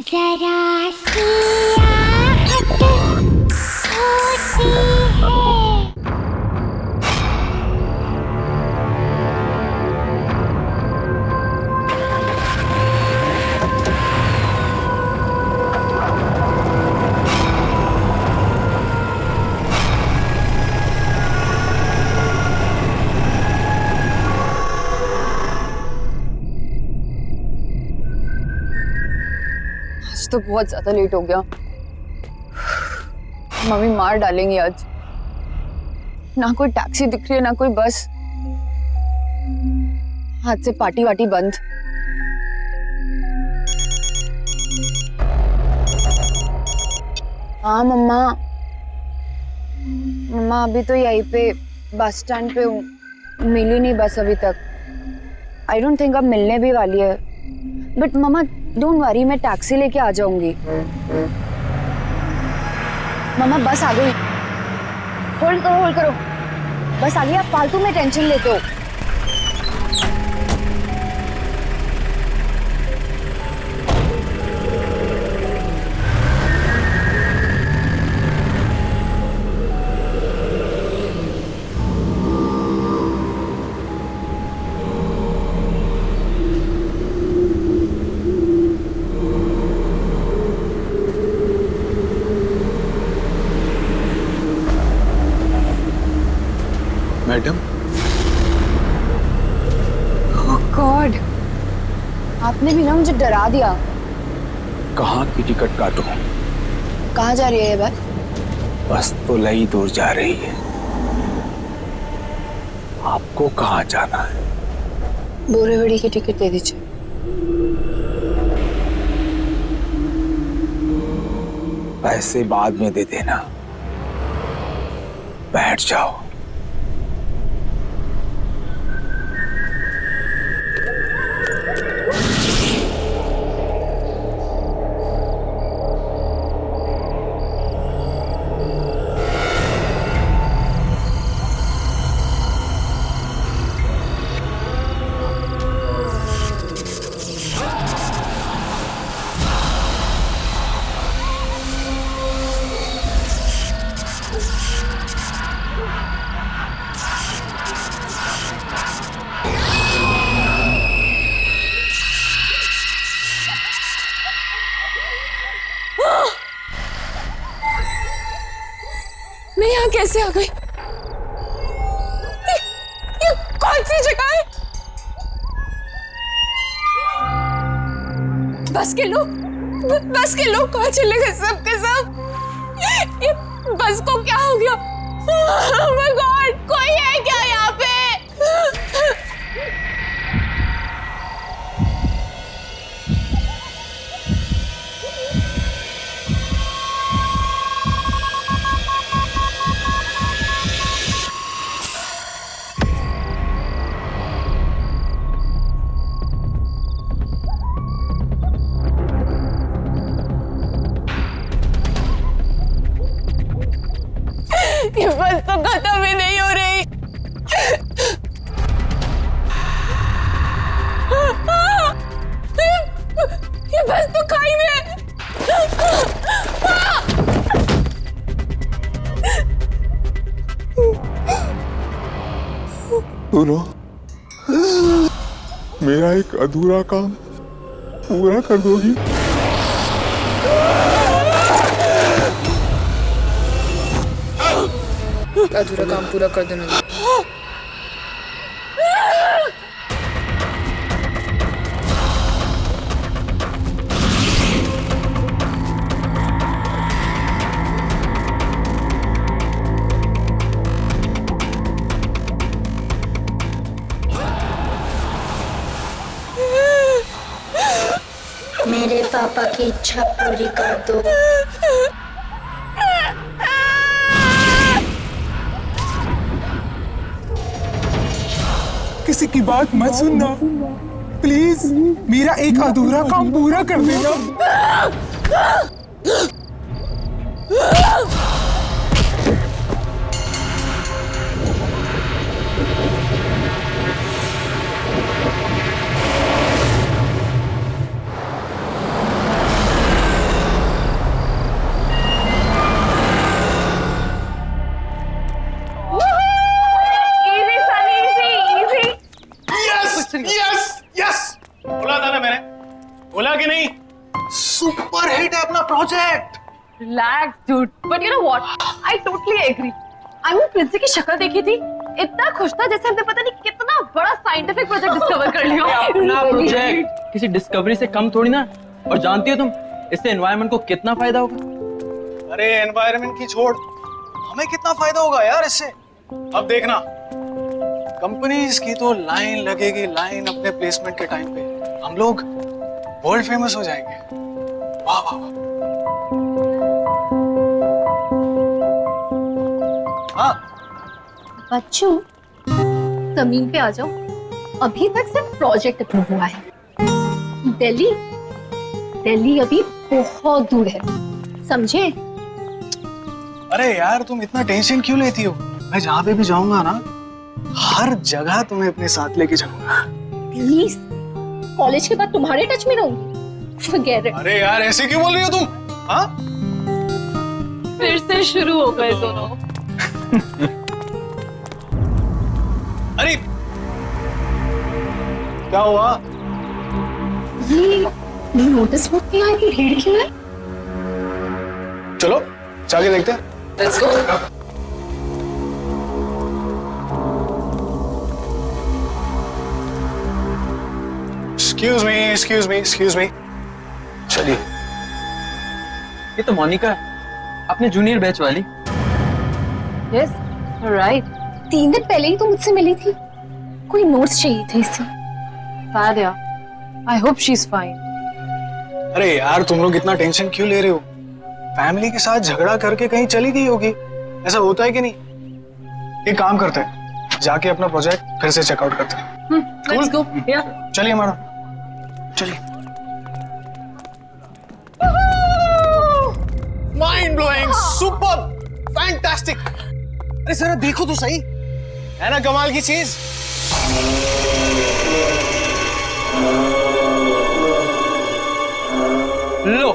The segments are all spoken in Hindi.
जरा सी आहट होती है। आज तो बहुत ज्यादा लेट हो गया। मम्मी मार डालेंगी आज। ना कोई टैक्सी दिख रही है, ना कोई बस। आज से पार्टी वार्टी बंद। हाँ मम्मा, मम्मा अभी तो यहीं पे बस स्टैंड पे हूँ। मिली नहीं बस अभी तक। आई डोंट थिंक अब मिलने भी वाली है। बट मम्मा डोंट वरी, मैं टैक्सी लेके आ जाऊंगी। मम्मा बस आ गई। होल्ड करो होल्ड करो, बस आ गई। आप फालतू में टेंशन लेते हो। मैडम, ओह गॉड, आपने भी ना मुझे डरा दिया। कहाँ की टिकट काटूं? कहाँ जा रही है ये बस? बस तो लई दूर जा रही है। आपको कहाँ जाना है? बोरीवली की टिकट दे दीजिए। पैसे बाद में दे देना, बैठ जाओ। मैं यहाँ कैसे आ गई? ये कौन सी जगह है? बस के लोग कहाँ चले गए सबके सब? ये बस को क्या हो गया? Oh my God, कोई है क्या यहाँ पे? ये बस तो खत्म ही नहीं हो रही। ये बस तो खाई में है। सुनो, मेरा एक अधूरा काम पूरा कर दोगी? अधूरा काम पूरा कर देना। मेरे पापा की इच्छा पूरी कर दो। किसी की बात मत सुनना प्लीज, मेरा एक अधूरा काम पूरा कर देना। यस यस, बोला था ना मैंने, बोला कि नहीं? सुपर हिट है अपना project. Relax, dude. But you know what? I totally agree. I mean, Princy की शक्ल देखी थी, इतना खुश था जैसे हमने पता नहीं कितना बड़ा साइंटिफिक प्रोजेक्ट डिस्कवर कर लिया। अपना प्रोजेक्ट किसी डिस्कवरी से कम थोड़ी ना। और जानती हो तुम, इससे एनवायरनमेंट को कितना फायदा होगा? अरे एनवायरनमेंट की छोड़, हमें कितना फायदा होगा यार इससे। अब देखना, कंपनीज की तो लाइन लगेगी, लाइन अपने प्लेसमेंट के टाइम पे। हम लोग वर्ल्ड फेमस हो जाएंगे। वाह वाह वाह। हाँ बच्चों, जमीन पे आ जाओ। अभी तक सिर्फ प्रोजेक्ट अप्रूव हुआ है। दिल्ली दिल्ली अभी बहुत दूर है, समझे? अरे यार, तुम इतना टेंशन क्यों लेती हो? मैं जहाँ पे भी जाऊंगा ना, हर जगह तुम्हें अपने साथ लेके जाऊंगा। प्लीज, कॉलेज के बाद तुम्हारे टच में रहूंगी। Forget it. अरे यार, ऐसे क्यों बोल रही हो तुम? हाँ? फिर से शुरू हो गए दोनों। अरे क्या हुआ? ये नोटिस बोर्ड पे यहाँ की भीड़ क्यों है? चलो जाके देखते हैं। Let's go. Excuse me. चलिए। ये तो मोनिका है, अपने जूनियर बैच वाली। Yes, right. 3 दिन पहले ही तो मुझसे मिली थी। कोई नोट्स चाहिए थे इससे। Bad यार। I hope she's fine. अरे यार, तुम लोग इतना टेंशन क्यों ले रहे हो? फैमिली के साथ झगड़ा करके कहीं चली गई होगी, ऐसा होता है कि नहीं? एक काम करते हैं, जाके अपना प्रोजेक्ट फिर से चेकआउट करते हैं। Let's go. Yeah. चलिए मैडम, चलिए। Mind blowing, super, fantastic. अरे जरा देखो तो सही, है ना कमाल की चीज? लो,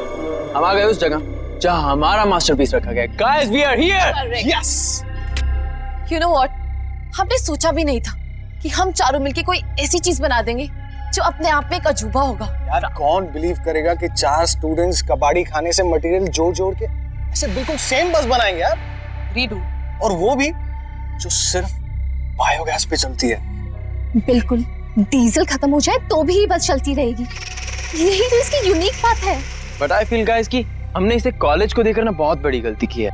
हम आ गए उस जगह जहां हमारा मास्टरपीस रखा गया है। Guys, we are here. Yes. You know what? हमने सोचा भी नहीं था कि हम चारों मिलके कोई ऐसी चीज बना देंगे जो अपने आप में एक अजूबा होगा। यार, कौन बिलीव करेगा कि 4 स्टूडेंट्स कबाड़ी खाने से मटेरियल जोड़ के ऐसे बिल्कुल सेम बस बनाएंगे यार। रीडू। और वो भी जो सिर्फ बायोगैस पे चलती है। बिल्कुल, डीजल खत्म हो जाए तो भी ये बस चलती रहेगी। यही तो इसकी यूनिक बात है। बट आई फील गाइस कि हमने इसे कॉलेज को देकर ना बहुत बड़ी गलती की है।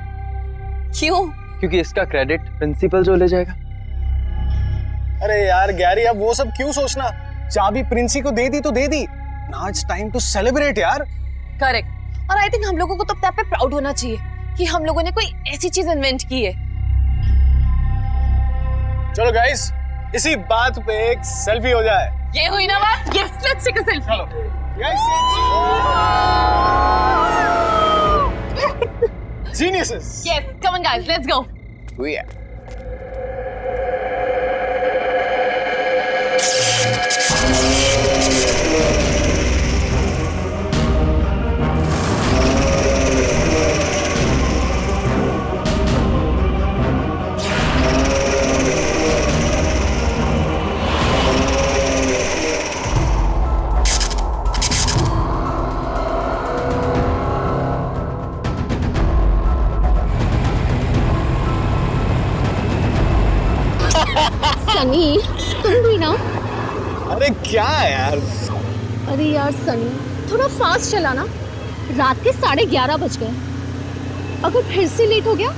क्यों? क्योंकि इसका क्रेडिट प्रिंसिपल जो ले जाएगा। अरे यार गैरी, अब वो सब क्यों सोचना? चाबी प्रिंसी को दे दी तो दे दी। Now it's time to celebrate यार। करेक्ट। और आई थिंक हम लोगों को तो अपने आप पे प्राउड होना चाहिए कि हम लोगों ने कोई ऐसी चीज इन्वेंट की है। चलो गाइस, इसी बात पे एक सेल्फी हो जाए। ये हुई ना बात? Yes, let's take a selfie. चलो guys, geniuses. Yes, come on guys, let's go. Sunny, तुम भी ना? अरे क्या है यार? अरे यार सनी, थोड़ा फास्ट चलाना। रात के 11:30 बज गए। अगर फिर से लेट हो गया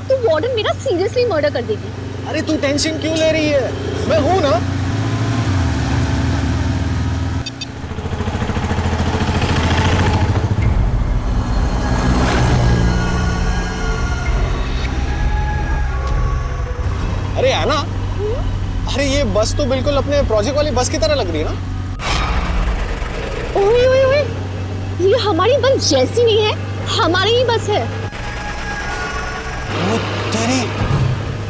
तो वार्डन मेरा सीरियसली मर्डर कर देगी। अरे तू टेंशन क्यों ले रही है? मैं हूं ना। अरे आना, अरे ये बस तो बिल्कुल अपने प्रोजेक्ट वाली बस की तरह लग रही है ना? ओए ओए ओए, ये हमारी बस जैसी नहीं है, हमारी ही बस है। ओ तेरी,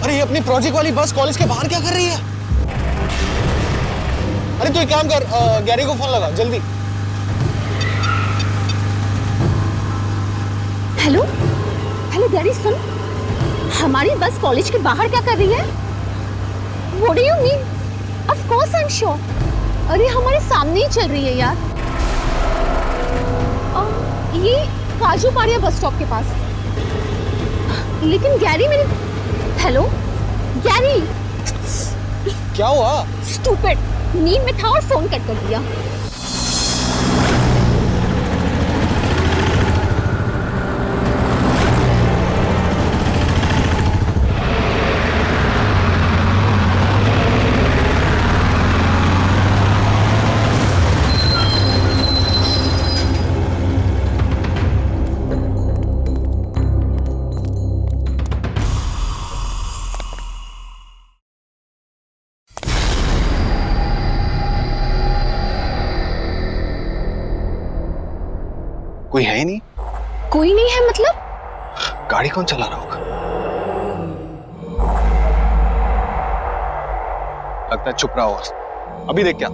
अरे ये अपनी प्रोजेक्ट वाली बस कॉलेज के बाहर क्या कर रही है? अरे तू एक काम कर, गैरी को फोन लगा जल्दी। हेलो हेलो गैरी, सुन, हमारी बस कॉलेज के बाहर क्या कर रही है? What do you mean? Of course I am sure. अरे हमारे सामने ही चल रही है यार। ये काजू पाड़िया बस स्टॉप के पास। लेकिन गैरी मेरे, हेलो गैरी। क्या हुआ? स्टूपिड, नींद में था और फोन कट कर दिया। कोई है ही नहीं। कोई नहीं है मतलब? गाड़ी कौन चला रहा होगा? लगता है चुप रहा होगा। अभी देख क्या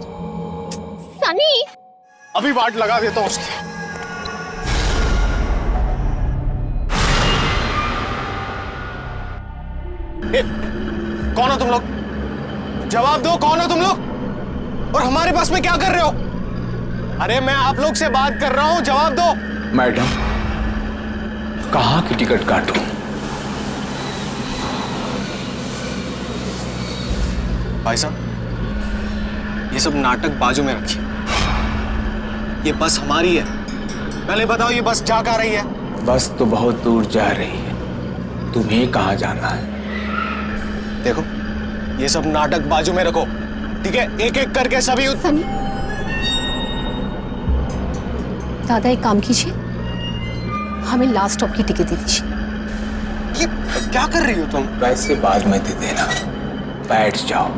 सनी, अभी वाट लगा देता हूँ उसकी। कौन हो तुम लोग? जवाब दो, कौन हो तुम लोग? और हमारे पास में क्या कर रहे हो? अरे मैं आप लोग से बात कर रहा हूं, जवाब दो। मैडम, कहाँ की टिकट काटूं? भाई साहब, ये सब नाटक बाजू में रखिए। ये बस हमारी है। पहले बताओ, ये बस जा कहाँ रही है? बस तो बहुत दूर जा रही है, तुम्हें कहाँ जाना है? देखो, ये सब नाटक बाजू में रखो, ठीक है? एक एक करके सभी सनी, दादा एक काम कीजिए, हमें लास्ट स्टॉप की टिकट दे दीजिए। ये क्या कर रही हो तुम? पैसे बाद में दे देना, बैठ जाओ।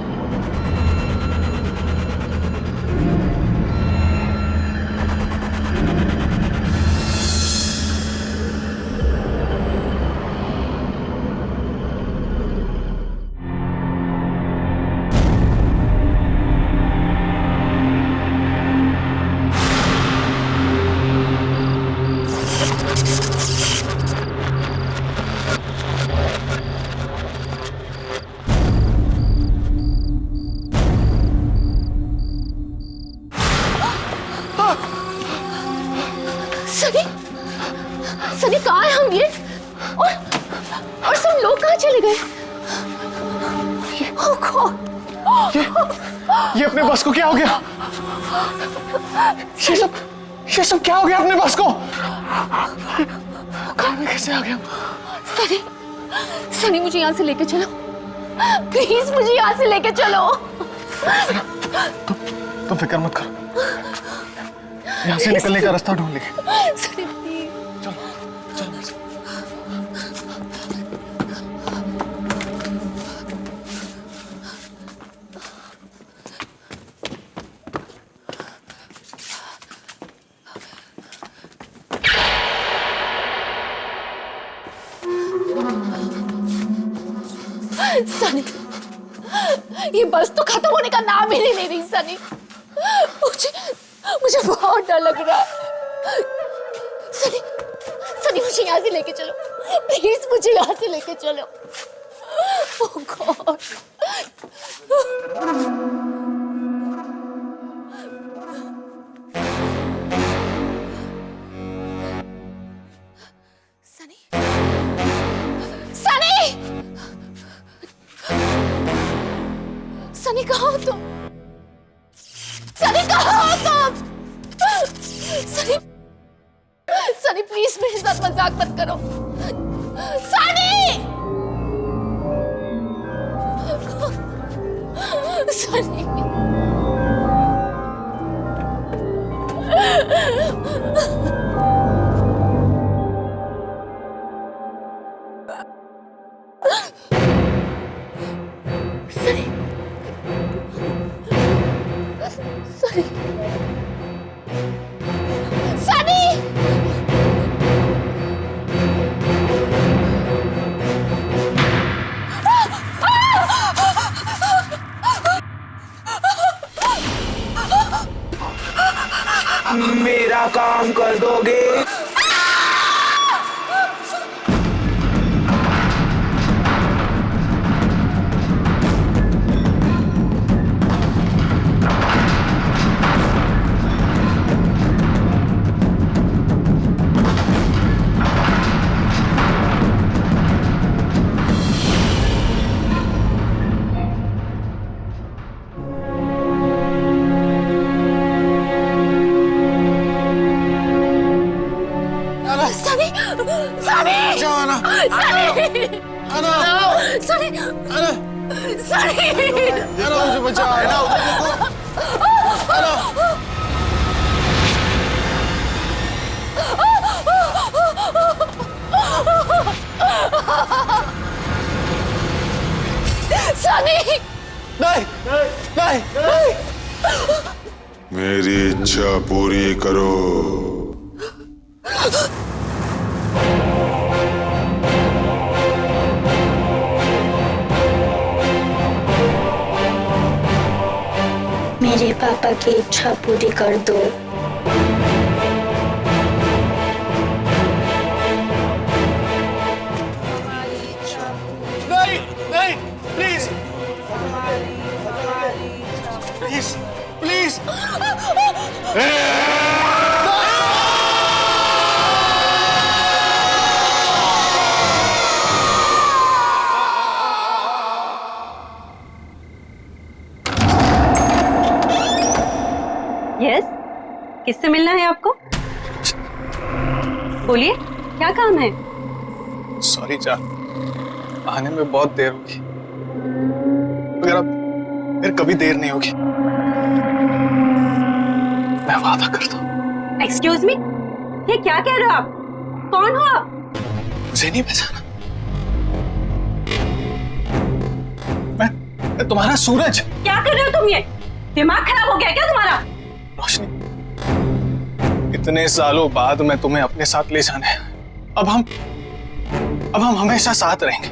सनी, सनी कहाँ है हम ये? और सब लोग कहाँ चले गए? Oh God! ये अपने बस को क्या हो गया? ये सब क्या हो गया अपने बस को? कार में कैसे आ गया? सनी, सनी मुझे यहाँ से लेके चलो, प्लीज मुझे यहाँ से लेके चलो। तुम फिक्र मत करो, यहाँ से निकलने का रास्ता ढूंढ लेंगे। सनी प्लीज। चलो, चलो। सनी, ये बस तो खत्म होने का नाम ही नहीं ले रही। सनी, मुझे बहुत डर लग रहा है। सनी, सनी मुझे यहाँ से लेके चलो, प्लीज मुझे यहाँ से लेके चलो। Oh God! सनी, सनी, सनी कहाँ हो तुम? सनी कहाँ हो तुम? सनी, सनी प्लीज मेरे साथ मजाक मत करो। सनी, सनी, सनी, सनी, सनी, मेरा काम कर दोगे? मुझे बचा है ना सनी नहीं नहीं नहीं मेरी इच्छा पूरी करो। मेरे पापा की इच्छा पूरी कर दो। नहीं नहीं प्लीज प्लीज प्लीज यस, किससे मिलना है आपको? बोलिए, क्या काम है? सॉरी जान, आने में बहुत देर होगी, मगर अब फिर कभी देर नहीं होगी, मैं वादा करता हूँ। एक्सक्यूज मी, ये क्या कह रहे हो आप? कौन हो आप? मुझे नहीं पहचाना? मैं तुम्हारा सूरज। क्या कर रहे हो तुम? ये दिमाग खराब हो गया क्या तुम्हारा? रोशनी, इतने सालों बाद मैं तुम्हें अपने साथ ले जाना है। अब हम हमेशा साथ रहेंगे,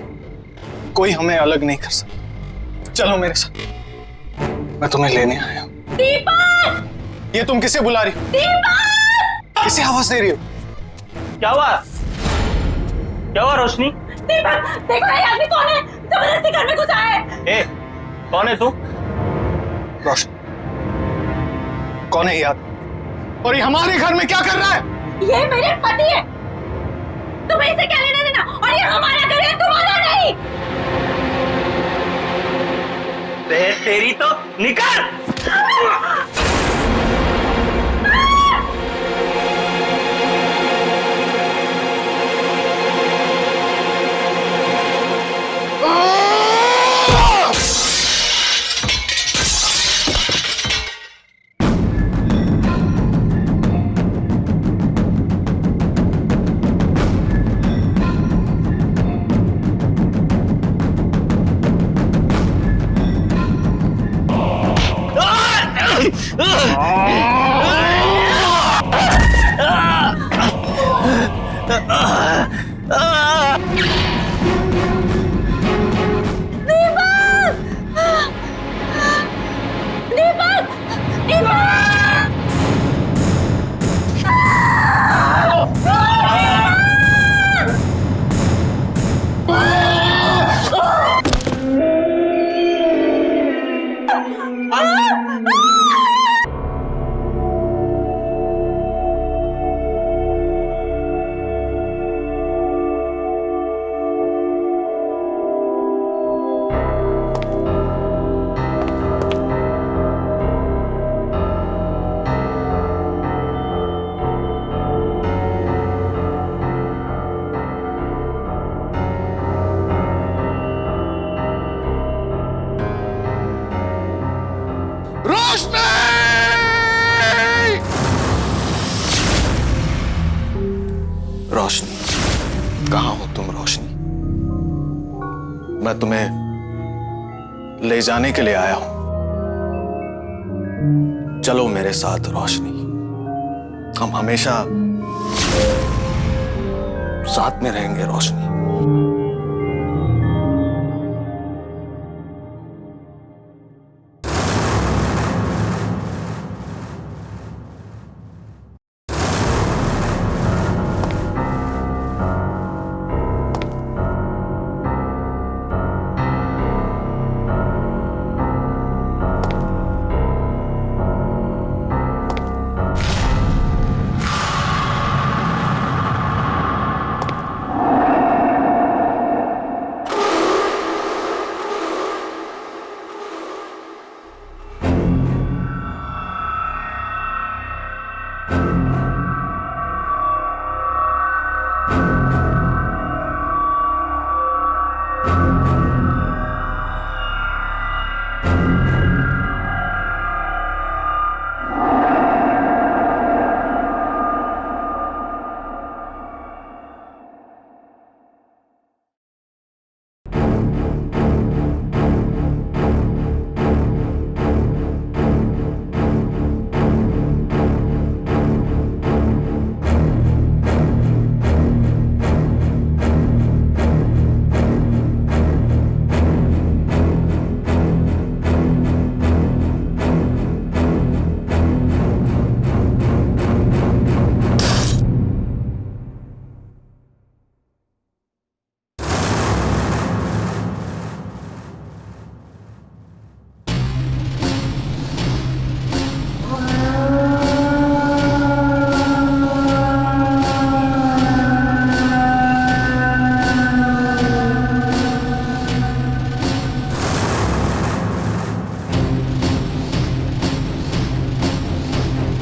कोई हमें अलग नहीं कर सकता। चलो मेरे साथ, मैं तुम्हें लेने आया हूँ। दीपक! ये तुम किसे बुला रही हो? दीपक! किसे आवाज दे रही हो? क्या हुआ? क्या हुआ रोशनी? दीपक, देखो ये आदमी कौन है? जबरदस्ती घर में घुसा है। ए, कौन है तू? रोशनी, कौन है ये आदमी? और ये हमारे घर में क्या कर रहा है? ये मेरे पति है, तुम्हें इसे क्या लेना देना? और ये हमारा घर है, तुम्हारा नहीं। तेरी तो निकल! रोशनी, कहाँ हो तुम रोशनी? मैं तुम्हें ले जाने के लिए आया हूं। चलो मेरे साथ रोशनी, हम हमेशा साथ में रहेंगे रोशनी।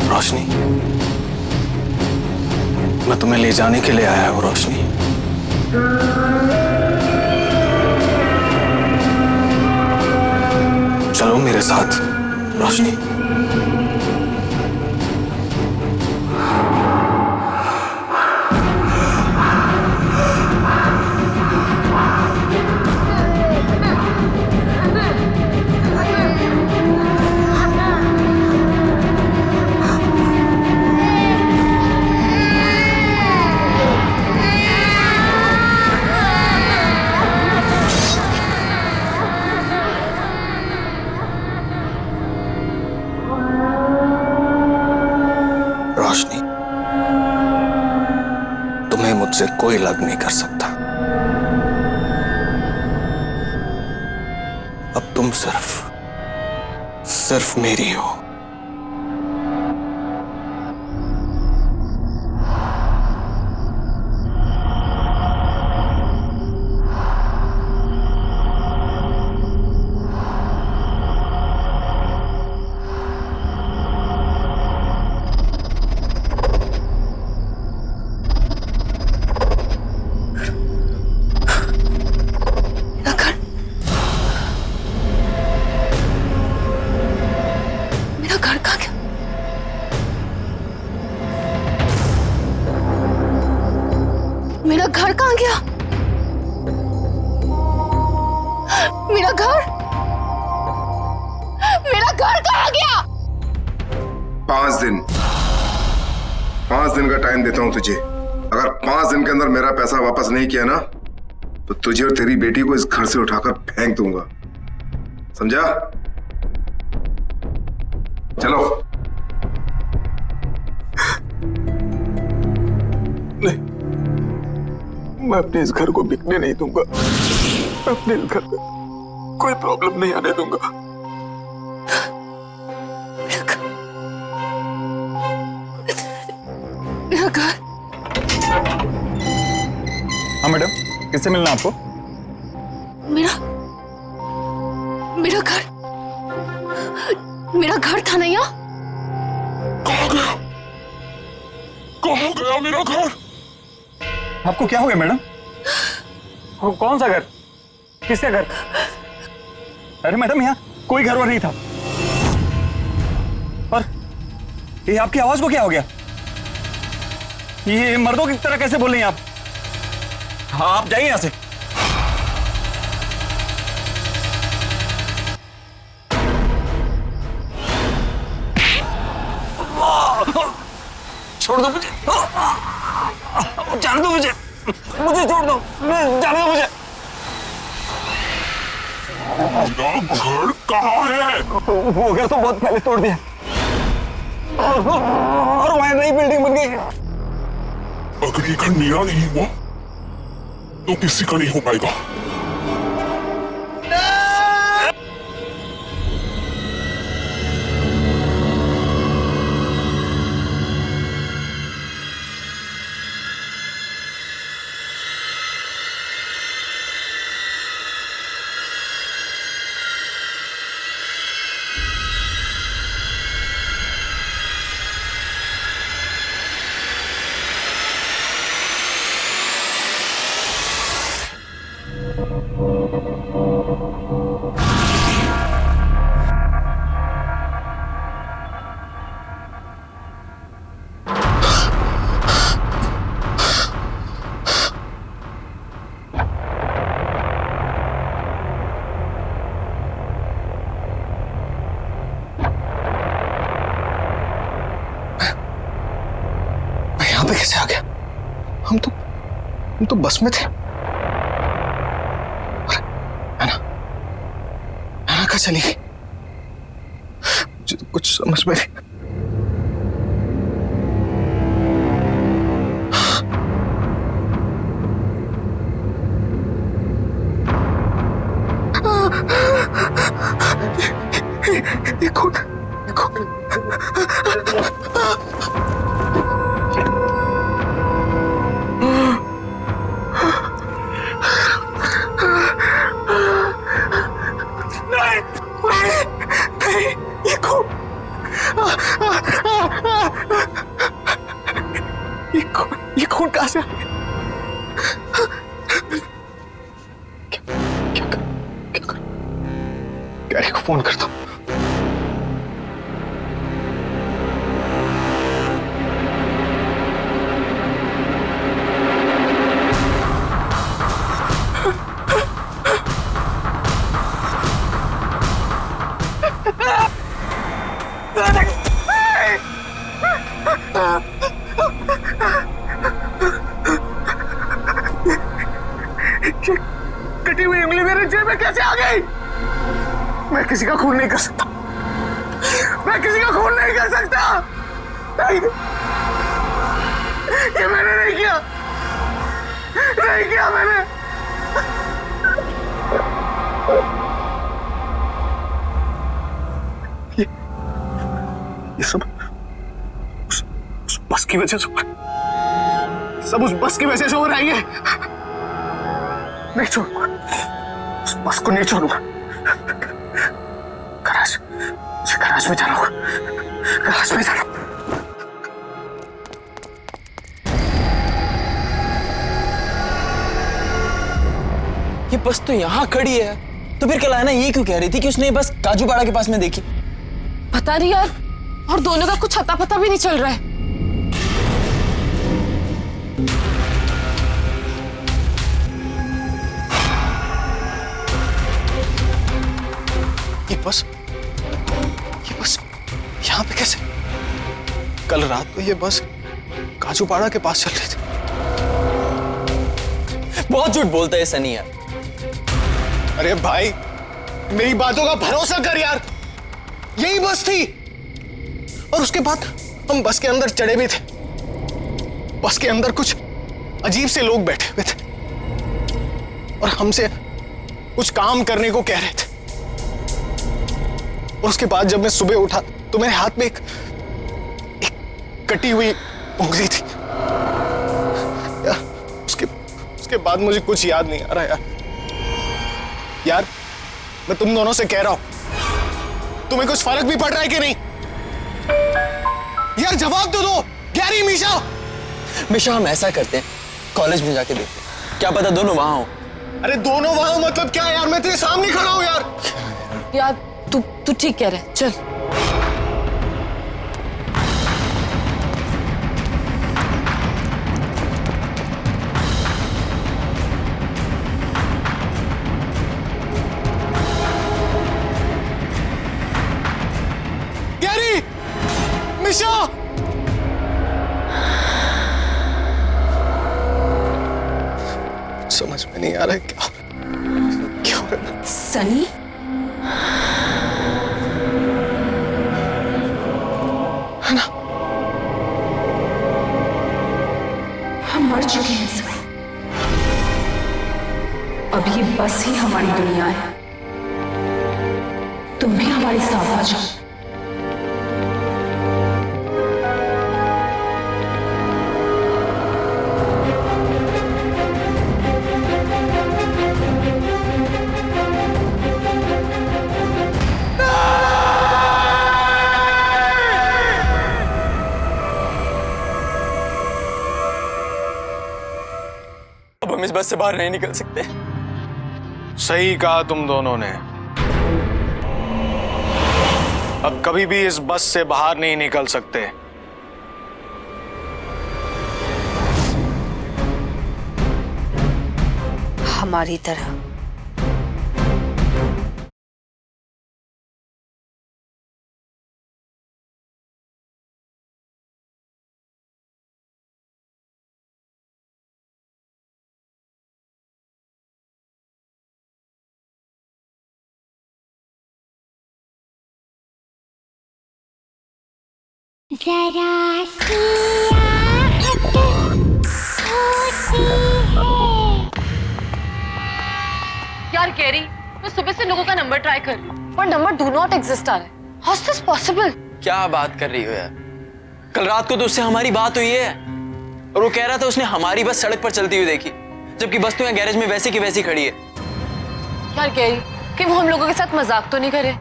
रोशनी, मैं तुम्हें ले जाने के लिए आया हूँ रोशनी। चलो मेरे साथ रोशनी। रोशनी, तुम्हें मुझसे कोई अलग नहीं कर सकता। अब तुम सिर्फ मेरी हो। मेरा घर कहाँ गया? मेरा घर कहाँ गया? 5 दिन का टाइम देता हूं तुझे। अगर 5 दिन के अंदर मेरा पैसा वापस नहीं किया ना तो तुझे और तेरी बेटी को इस घर से उठाकर फेंक दूंगा, समझा? चलो। नहीं, मैं अपने इस घर को बिकने नहीं दूंगा। अपने इस घर में कोई प्रॉब्लम नहीं आने दूंगा। मेरा घर। हाँ मैडम, किससे मिलना आपको? मेरा घर था ना यहाँ। कहाँ गया मेरा घर? आपको क्या हो गया मैडम? कौन सा घर? किसका घर? अरे मैडम, यहाँ कोई घर वर नहीं था। और ये आपकी आवाज को क्या हो गया? ये मर्दों की तरह कैसे बोल रही हैं आप? हाँ, आप जाइए यहां से। छोड़ दो मुझे, जाने दो मुझे छोड़ दो, जाने दो मुझे। घर कहाँ है? वो घर तो बहुत पहले तोड़ दिया और वहां नई बिल्डिंग बन गई। अगर ये घर मेरा नहीं हुआ तो किसी का नहीं हो पाएगा। यहाँ पे कैसे आ गया? हम तो बस में थे। अरे कहाँ चली गई? मुझे तो कुछ समझ में नहीं। ये कौन? नहीं, ये कौन? ये खून कहां से आ गया? क्या कर गैरी को फोन करता हूं। कटी हुई उंगली मेरे जेब में कैसे आ गई? मैं किसी का खून नहीं कर सकता। मैं किसी का खून नहीं कर सकता। नहीं, ये मैंने नहीं किया। नहीं किया मैंने। ये सब उस बस की वजह से, सब उस बस की वजह से हो रहा है। ये नहीं छोड़ूंगा, उस बस को नहीं छोड़ूंगा। गराज में जाना होगा। गराज में जाना। ये बस तो यहाँ खड़ी है, तो फिर कल आना ये क्यों कह रही थी कि उसने बस काजूपाड़ा के पास में देखी? पता नहीं यार, और दोनों का कुछ अता पता भी नहीं चल रहा है। ये बस यहाँ पे कैसे? कल रात को ये बस काजूपाड़ा के पास चल रही थी। बहुत झूठ बोलता है सनी यार। अरे भाई, मेरी बातों का भरोसा कर यार। यही बस थी। और उसके बाद हम बस के अंदर चढ़े भी थे। बस के अंदर कुछ अजीब से लोग बैठे हुए थे और हमसे कुछ काम करने को कह रहे थे। और उसके बाद जब मैं सुबह उठा तो मेरे हाथ में एक कटी हुई उंगली थी यार। उसके बाद मुझे कुछ याद नहीं आ रहा यार। मैं तुम दोनों से कह रहा हूं, तुम्हें कुछ फर्क भी पड़ रहा है कि नहीं? यार जवाब तो दो। गैरी, मिशा हम ऐसा करते हैं, कॉलेज में जाके देखते हैं, क्या पता दोनों वहां हो। अरे दोनों वहां मतलब क्या यार? मैं तेरे सामने खड़ा हूं यार। यार तू ठीक कह रहा है, चल। गैरी, मिशा, समझ में नहीं आ रहा है क्या हो रहा है। सनी, है ना? हम मर चुके हैं सब। अब ये बस ही हमारी दुनिया है। तुम भी हमारे साथ आ जाओ। अब हम इस बस से बाहर नहीं निकल सकते। सही कहा तुम दोनों ने। अब कभी भी इस बस से बाहर नहीं निकल सकते। हमारी तरह। जरा सी आहट होती है। यार गैरी, मैं सुबह से लोगों का नंबर ट्राई कर रही हूँ, पर नंबर डू नॉट एग्जिस्ट आ रहा है। How is this possible? क्या बात कर रही हो यार? कल रात को तो उससे हमारी बात हुई है और वो कह रहा था उसने हमारी बस सड़क पर चलती हुई देखी, जबकि बस तो यहाँ गैरेज में वैसी की वैसी खड़ी है। यार गैरी, कि वो हम लोगों के साथ मजाक तो नहीं करे?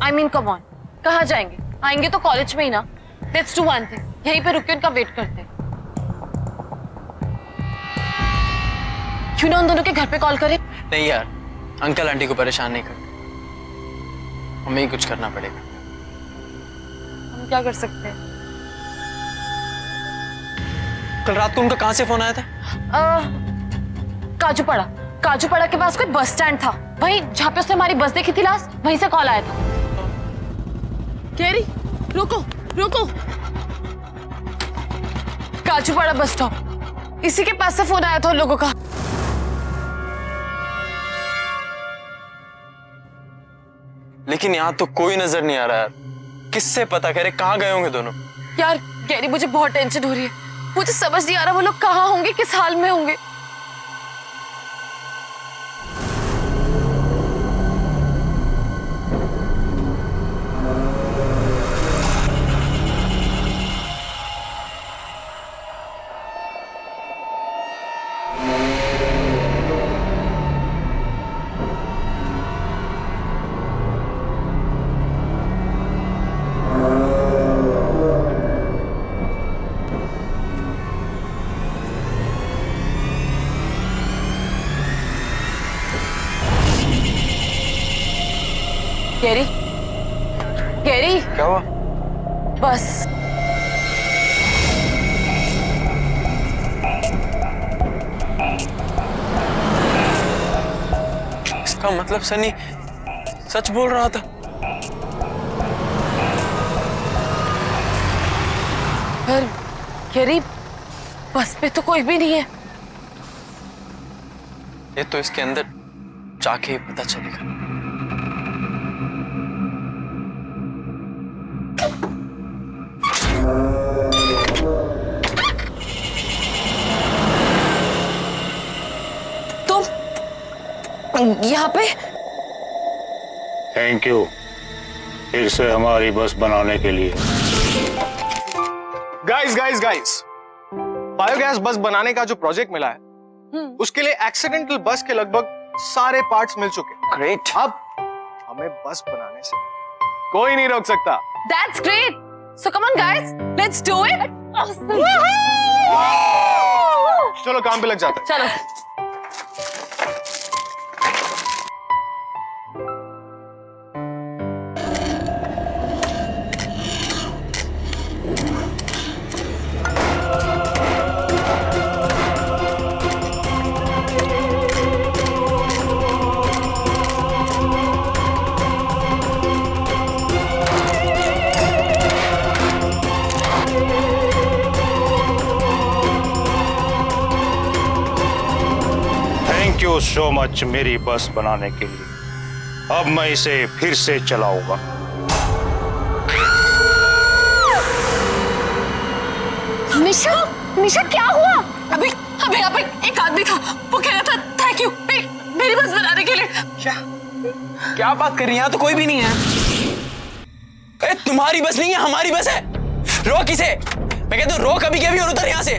आई मीन कम ऑन, कहाँ जाएंगे? आएंगे तो कॉलेज में ही ना। लेट्स डू वन थिंग, यहीं पे रुक के उनका वेट करते हैं। क्यों ना उन दोनों के घर पे कॉल करें? नहीं यार, अंकल आंटी को परेशान नहीं करते, हमें ही कुछ करना पड़ेगा। हम क्या कर सकते हैं? कल रात को उनका कहां से फोन आया था? काजूपाड़ा के पास कोई बस स्टैंड था, वहीं जहाँ पे उसने हमारी बस देखी थी लास्ट, वहीं से कॉल आया था। कैरी, रुको रुको, काजूपाड़ा बस स्टॉप, इसी के पास से फोन आया था उन लोगों का। लेकिन यहाँ तो कोई नजर नहीं आ रहा यार, किससे पता करे कहाँ गए होंगे दोनों? यार गैरी, मुझे बहुत टेंशन हो रही है, मुझे समझ नहीं आ रहा वो लोग कहाँ होंगे, किस हाल में होंगे। गैरी, गैरी, क्या हुआ? बस इसका मतलब सनी सच बोल रहा था। पर गैरी, बस पे तो कोई भी नहीं है। ये तो इसके अंदर जाके ही पता चलेगा। यहाँ पे? थैंक यू फिर से हमारी बस बनाने के लिए। गाइस, बायोगैस बस बनाने का जो प्रोजेक्ट मिला है, उसके लिए एक्सीडेंटल बस के लगभग सारे पार्ट्स मिल चुके। ग्रेट। अब हमें बस बनाने से कोई नहीं रोक सकता। That's great. So come on guys, let's do it. चलो काम पे लग जाते हैं। चलो। थैंक यू सो मच मेरी बस बनाने के लिए। अब मैं इसे फिर से चलाऊंगा। निशा क्या हुआ? अभी यहाँ पे एक आदमी था, वो कह रहा था थैंक यू मेरी बस बनाने के लिए। क्या बात कर रही है? यहाँ तो कोई भी नहीं है। अरे तुम्हारी बस नहीं है, हमारी बस है। रोक इसे, मैं कहता हूँ रोक अभी के अभी और उतर यहाँ से।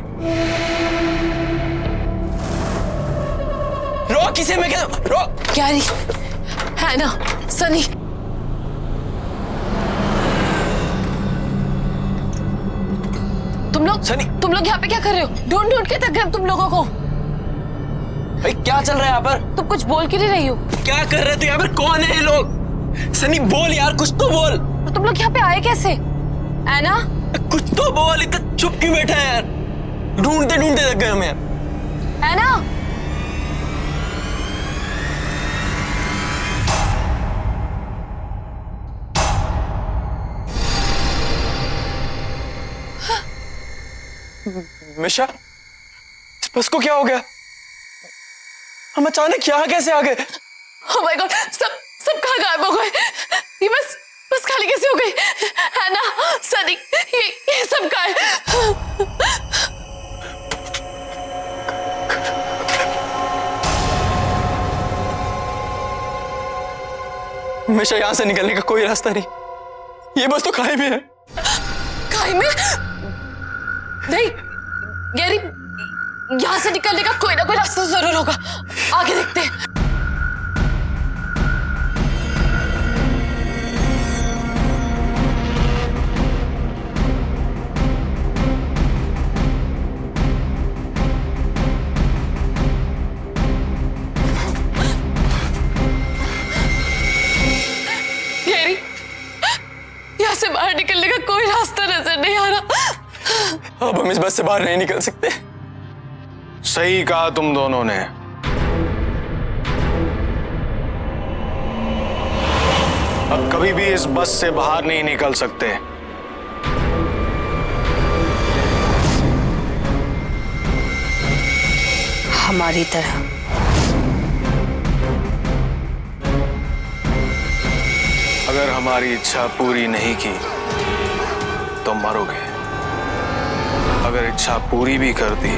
रोक इसे, मैं कहता हूँ रोक। गैरी, है ना सनी, तुम लोग यहाँ पे क्या कर रहे हो? ढूंढ के थक गए तुम लोगों को। भाई क्या चल रहा है यहाँ पर? तुम कुछ बोल क्यों नहीं रही हो? क्या कर रहे थे यहाँ पर? कौन है ये लोग? सनी बोल यार, कुछ तो बोल। तो तुम लोग यहाँ पे आए कैसे? ऐना, कुछ तो बोल, इतना चुप क्यों बैठा है यार? ढूंढते ढूंढते थक गए हम यार। ऐना, मिशा, इस बस को क्या हो गया? हम अचानक यहाँ कैसे आ गए? ओह माय गॉड, सब कहाँ गायब हो गए? ये बस खाली कैसे हो गई? है ना सनी, ये सब कहाँ है? मिशा, यहाँ से निकलने का कोई रास्ता नहीं, ये बस तो खाई में है। खाई में? नहीं गैरी, यहाँ से निकलने का कोई ना कोई रास्ता जरूर होगा, आगे देखते हैं। अब हम इस बस से बाहर नहीं निकल सकते। सही कहा तुम दोनों ने। अब कभी भी इस बस से बाहर नहीं निकल सकते। हमारी तरह। अगर हमारी इच्छा पूरी नहीं की तो मरोगे। अगर इच्छा पूरी भी कर दी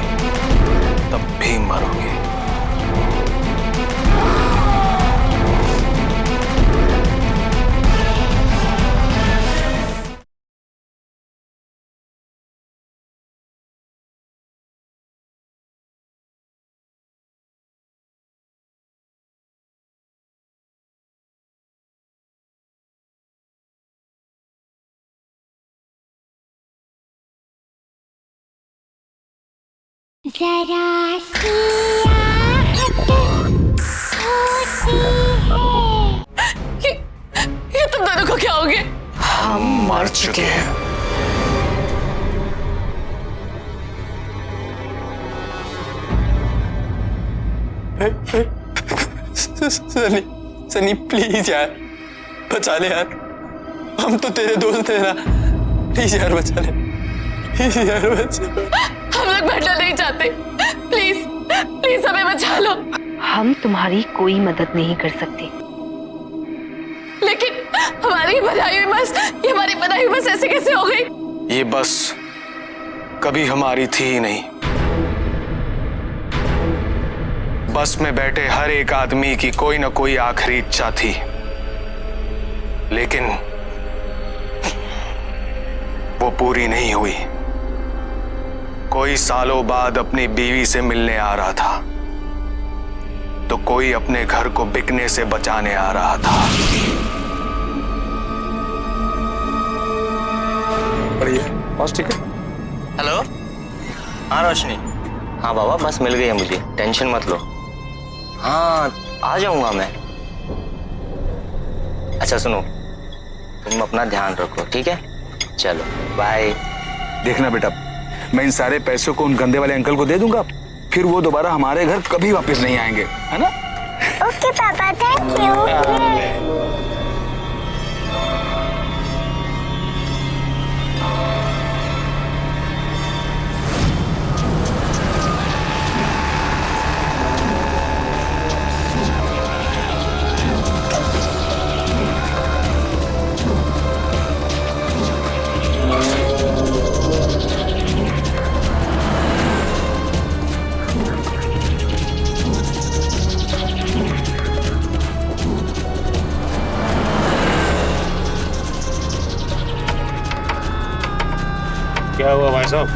तब भी मरोगे। जरा सी आहट होती है। ये तुम दोनों को क्या हो गया? हम मर चुके हैं। सनी, सनी प्लीज यार, बचा ले यार। हम तो तेरे दोस्त हैं ना, प्लीज यार बचा ले, प्लीज यार बचा। हम लोग मरना नहीं चाहते, प्लीज प्लीज हमें बचा लो। हम तुम्हारी कोई मदद नहीं कर सकते। लेकिन हमारी बनाई हुई बस, ये हमारी बनाई हुई बस ऐसे कैसे हो गई? ये बस कभी हमारी थी ही नहीं। बस में बैठे हर एक आदमी की कोई ना कोई आखिरी इच्छा थी, लेकिन वो पूरी नहीं हुई। कोई सालों बाद अपनी बीवी से मिलने आ रहा था, तो कोई अपने घर को बिकने से बचाने आ रहा था। बस ठीक है। हेलो, हाँ रोशनी। हाँ बाबा, बस मिल गई है मुझे, टेंशन मत लो। हाँ आ जाऊंगा मैं। अच्छा सुनो, तुम अपना ध्यान रखो, ठीक है? चलो बाय। देखना बेटा, मैं इन सारे पैसों को उन गंदे वाले अंकल को दे दूंगा, फिर वो दोबारा हमारे घर कभी वापस नहीं आएंगे, है ना? ओके पापा, थैंक यू। क्या हुआ भाई साहब?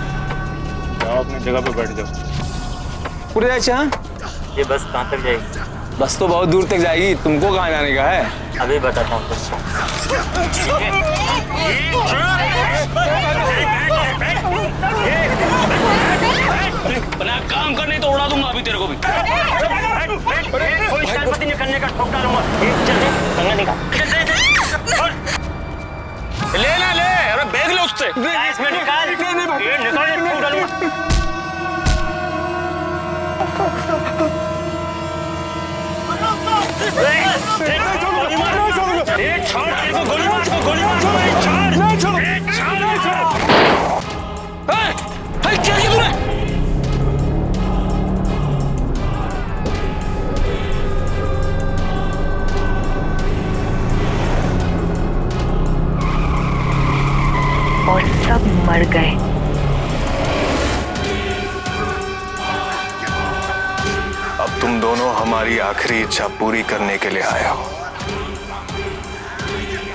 जाओ अपनी जगह पे बैठ जाओ। पूरे अच्छा, ये बस कहाँ तक जाएगी? बस तो बहुत दूर तक जाएगी, तुमको कहाँ जाने का है? अभी बताता हूँ तुझको। अपना काम करने तो उड़ा दूंगा अभी तेरे को भी। कोई शरारती नहीं करने का, ठोक डालूंगा। चल दे, संगा निकाल। ले ले ले, अरे बैग ले उससे। इसमें निकाल, ये निकाल, ठोक डालूंगा। गोली मार, छोड़ इसको, गोली मार, गोली मार, छोड़, क्या किया तूने? और सब मर गए। अब तुम दोनों हमारी आखिरी इच्छा पूरी करने के लिए आए हो।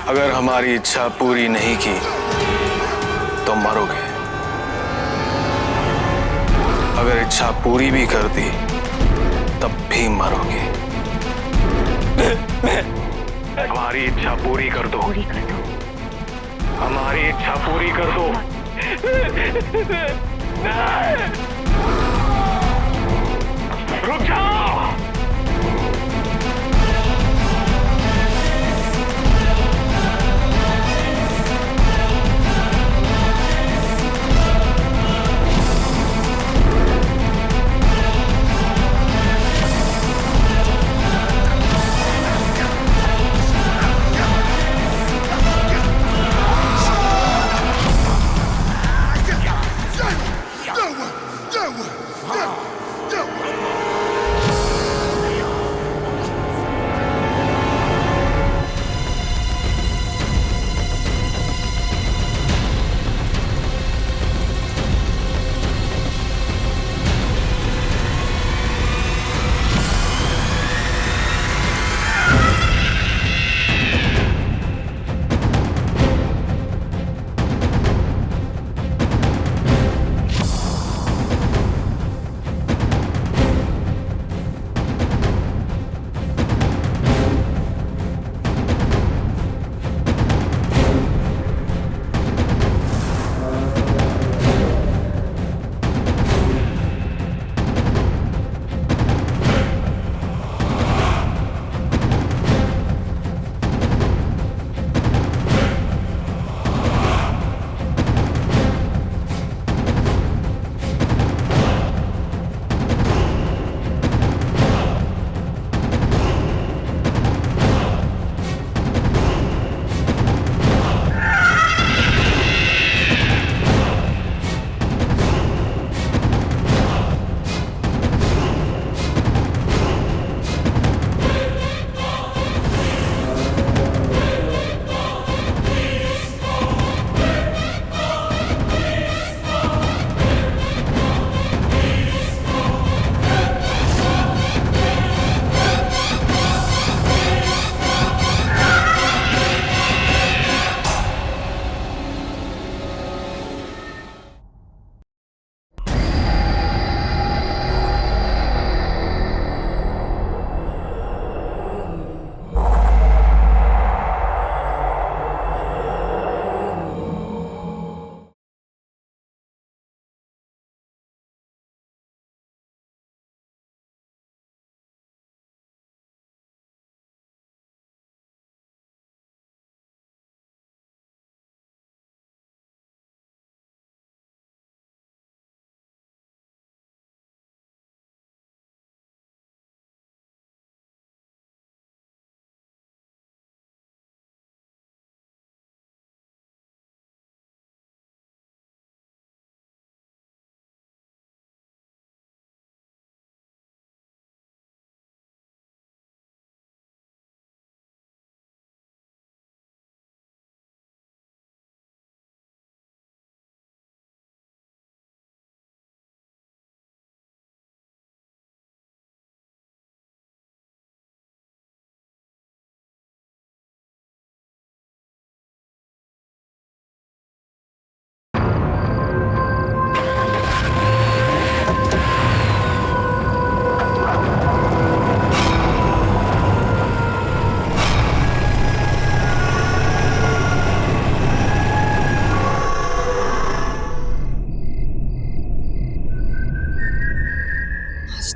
अगर हमारी इच्छा पूरी नहीं की तो मरोगे। अगर इच्छा पूरी भी कर दी तब भी मरोगे। हमारी इच्छा पूरी कर दो, पूरी कर दो। हमारी इच्छा पूरी कर दो। रुक जाओ।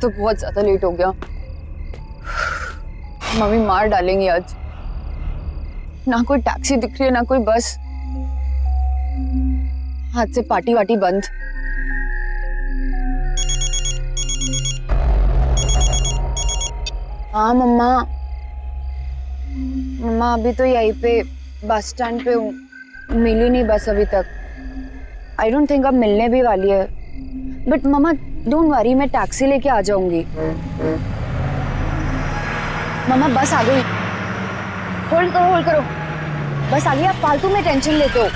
तो बहुत ज्यादा लेट हो गया। मम्मी मार डालेंगी आज। ना कोई टैक्सी दिख रही है, ना कोई बस। आज से पार्टी वार्टी बंद। हाँ मम्मा, मम्मा अभी तो यहीं पे बस स्टैंड पे हूँ, मिली नहीं बस अभी तक। आई डोंट थिंक अब मिलने भी वाली है। बट मम्मा डोंट वरी, मैं टैक्सी लेके आ जाऊंगी। मम्मा बस आ गई। होल्ड करो, होल्ड करो। बस आ गई। आप फालतू में टेंशन लेते हो।